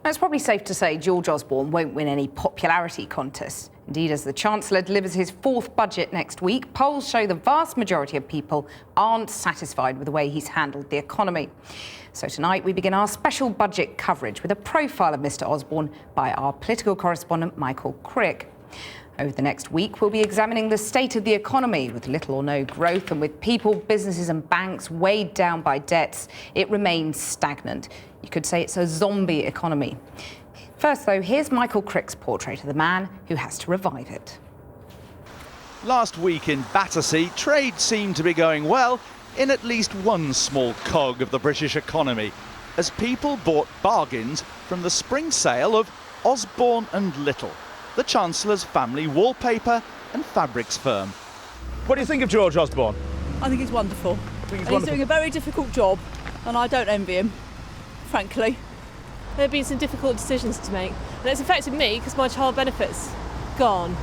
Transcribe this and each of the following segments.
It's probably safe to say George Osborne won't win any popularity contests. Indeed, as the Chancellor delivers his fourth budget next week, polls show the vast majority of people aren't satisfied with the way he's handled the economy. So tonight we begin our special budget coverage with a profile of Mr Osborne by our political correspondent Michael Crick. Over the next week, we'll be examining the state of the economy. With little or no growth and with people, businesses and banks weighed down by debts, it remains stagnant. You could say it's a zombie economy. First, though, here's Michael Crick's portrait of the man who has to revive it. Last week in Battersea, trade seemed to be going well in at least one small cog of the British economy, as people bought bargains from the spring sale of Osborne and Little, the Chancellor's family wallpaper and fabrics firm. What do you think of George Osborne? I think he's wonderful. He's doing a very difficult job, and I don't envy him, frankly. There have been some difficult decisions to make, and it's affected me because my child benefit's gone.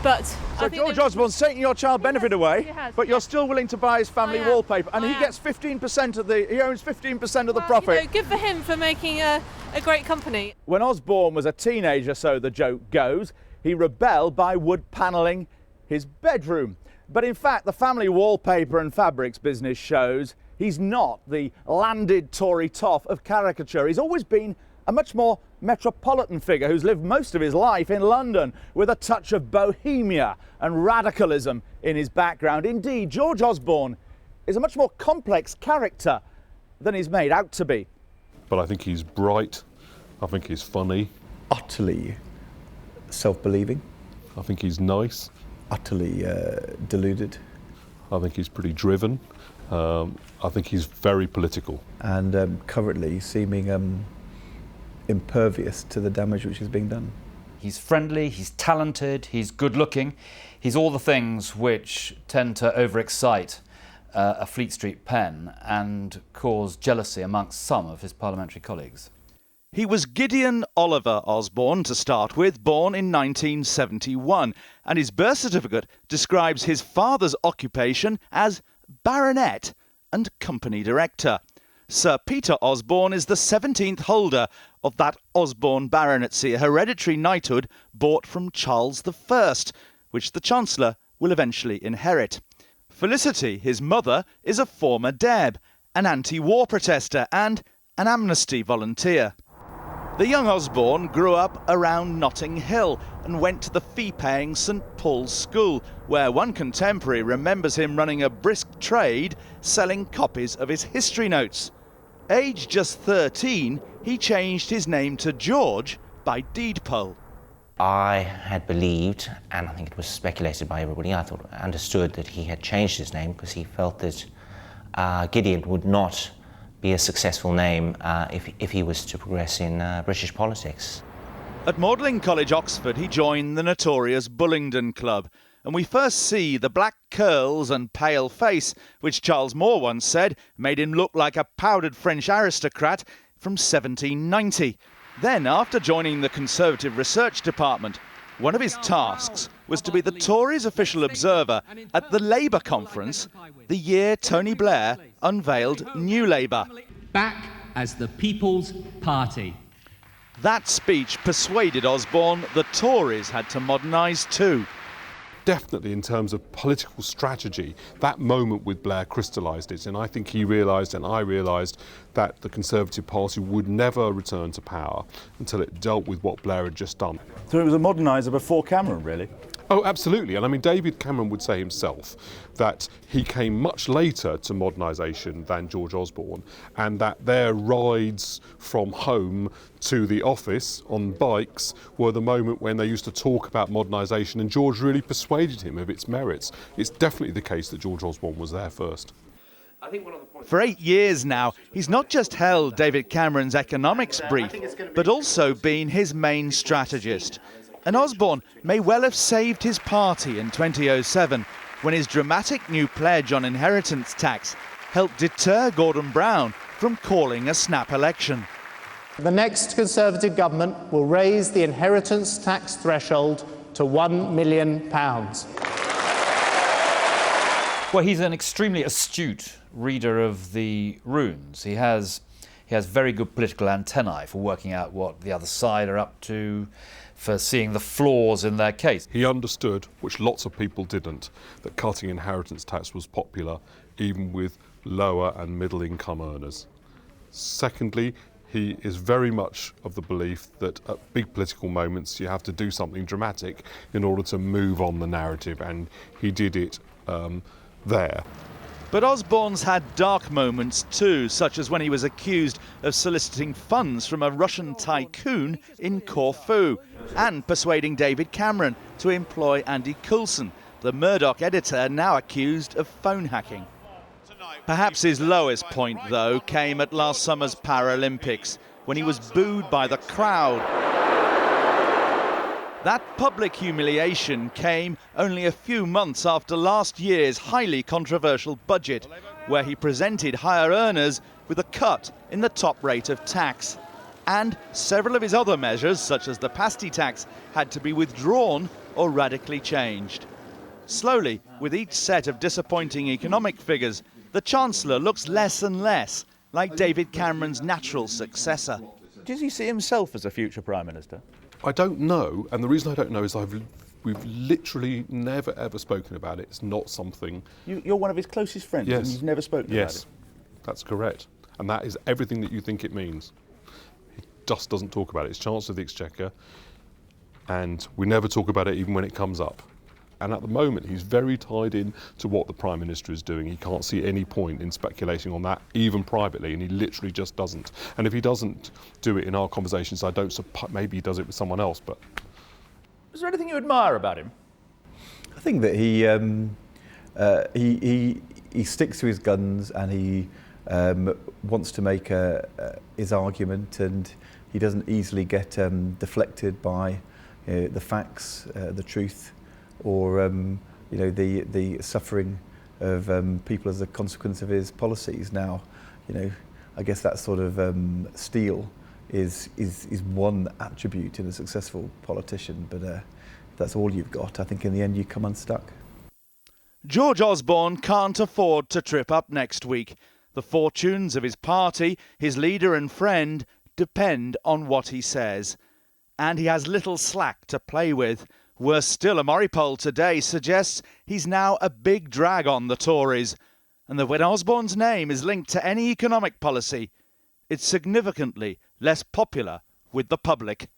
But so George Osborne's taking your child benefit away, but you're still willing to buy his family wallpaper, and he gets 15% of the. He owns 15% of the profit. You know, good for him for making a great company. When Osborne was a teenager, so the joke goes, he rebelled by wood panelling his bedroom. But in fact, the family wallpaper and fabrics business shows he's not the landed Tory toff of caricature. He's always been a much more metropolitan figure who's lived most of his life in London with a touch of bohemia and radicalism in his background. Indeed, George Osborne is a much more complex character than he's made out to be. But I think he's bright, I think he's funny. Utterly self-believing. I think he's nice. Utterly deluded. I think he's pretty driven. I think he's very political. And currently seeming impervious to the damage which is being done. He's friendly, he's talented, he's good looking. He's all the things which tend to overexcite a Fleet Street pen and cause jealousy amongst some of his parliamentary colleagues. He was Gideon Oliver Osborne to start with, born in 1971, and his birth certificate describes his father's occupation as baronet and company director. Sir Peter Osborne is the 17th holder of that Osborne baronetcy, a hereditary knighthood bought from Charles I, which the Chancellor will eventually inherit. Felicity, his mother, is a former Deb, an anti-war protester and an amnesty volunteer. The young Osborne grew up around Notting Hill and went to the fee-paying St Paul's School, where one contemporary remembers him running a brisk trade selling copies of his history notes. Aged just 13, he changed his name to George by deed poll. I had believed, and I think it was speculated by everybody, I understood that he had changed his name because he felt that Gideon would not be a successful name if he was to progress in British politics. At Magdalen College, Oxford, he joined the notorious Bullingdon Club, and we first see the black curls and pale face, which Charles Moore once said made him look like a powdered French aristocrat from 1790. Then, after joining the Conservative Research Department, one of his tasks was to be the Tories' official observer at the Labour conference the year Tony Blair unveiled New Labour. Back as the People's Party. That speech persuaded Osborne the Tories had to modernise too. Definitely in terms of political strategy, that moment with Blair crystallised it, and I think he realised and I realised that the Conservative Party would never return to power until it dealt with what Blair had just done. So it was a moderniser before Cameron, really? Oh, absolutely. And I mean, David Cameron would say himself that he came much later to modernisation than George Osborne, and that their rides from home to the office on bikes were the moment when they used to talk about modernisation, and George really persuaded him of its merits. It's definitely the case that George Osborne was there first. For 8 years now, he's not just held David Cameron's economics brief, but also been his main strategist. And Osborne may well have saved his party in 2007 when his dramatic new pledge on inheritance tax helped deter Gordon Brown from calling a snap election. The next Conservative government will raise the inheritance tax threshold to £1 million. Well, he's an extremely astute reader of the runes. He has He has very good political antennae for working out what the other side are up to, for seeing the flaws in their case. He understood, which lots of people didn't, that cutting inheritance tax was popular even with lower and middle income earners. Secondly, he is very much of the belief that at big political moments you have to do something dramatic in order to move on the narrative, and he did it there. But Osborne's had dark moments too, such as when he was accused of soliciting funds from a Russian tycoon in Corfu and persuading David Cameron to employ Andy Coulson, the Murdoch editor now accused of phone hacking. Perhaps his lowest point, though, came at last summer's Paralympics, when he was booed by the crowd. That public humiliation came only a few months after last year's highly controversial budget, where he presented higher earners with a cut in the top rate of tax. And several of his other measures, such as the pasty tax, had to be withdrawn or radically changed. Slowly, with each set of disappointing economic figures, the Chancellor looks less and less like David Cameron's natural successor. Does he see himself as a future Prime Minister? I don't know, and the reason I don't know is we've literally never ever spoken about it. It's not something... You're one of his closest friends, yes. And you've never spoken about it? Yes, that's correct. And that is everything that you think it means. He just doesn't talk about it. It's Chancellor of the Exchequer, and we never talk about it even when it comes up. And at the moment, he's very tied in to what the Prime Minister is doing. He can't see any point in speculating on that, even privately, and he literally just doesn't. And if he doesn't do it in our conversations, I don't suppose, maybe he does it with someone else, but... Is there anything you admire about him? I think that he sticks to his guns, and he wants to make his argument, and he doesn't easily get deflected by the facts, the truth, or the suffering of people as a consequence of his policies. Now, I guess that sort of steel is one attribute in a successful politician, but if that's all you've got, I think in the end you come unstuck. George Osborne can't afford to trip up next week. The fortunes of his party, his leader and friend, depend on what he says. And he has little slack to play with. Worse still, a Murray poll today suggests he's now a big drag on the Tories, and that when Osborne's name is linked to any economic policy, it's significantly less popular with the public.